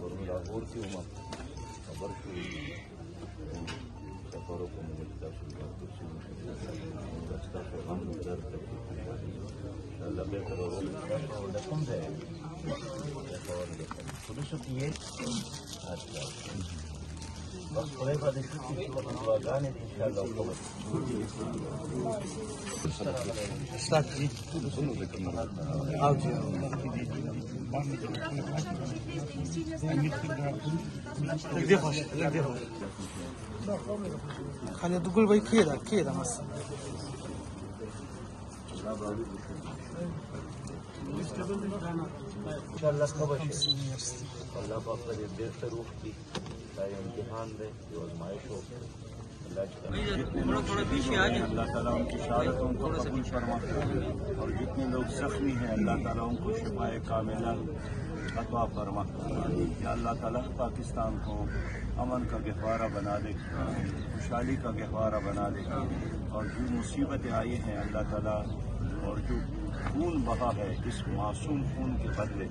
और लाहौर की उम्र खबर सफरों को मिलता रास्ता को हम दर्द बेहतर रकम है पुलिस ये अच्छा बस थोड़े बाद गाने इंशाल्लाह स्टार्ट जी आओ जी देखो खाली تقول بي كده مثلا इंशाल्लाह खबर अल्लाह पाक का ये बेहतर रूह की इम्तिहान दे जो आजमाइश हो अल्लाह ताला उनकी शहादतों को कबूल फरमा और जितने लोग जख्मी हैं अल्लाह ताला उनको शिफाए कामिला अता फरमा। या अल्लाह ताला पाकिस्तान को अमन का गहवारा बना दे, खुशहाली का गहवारा बना दे और जो मुसीबतें आई हैं अल्लाह ताला और जो खून बहा है इस मासूम खून के बदले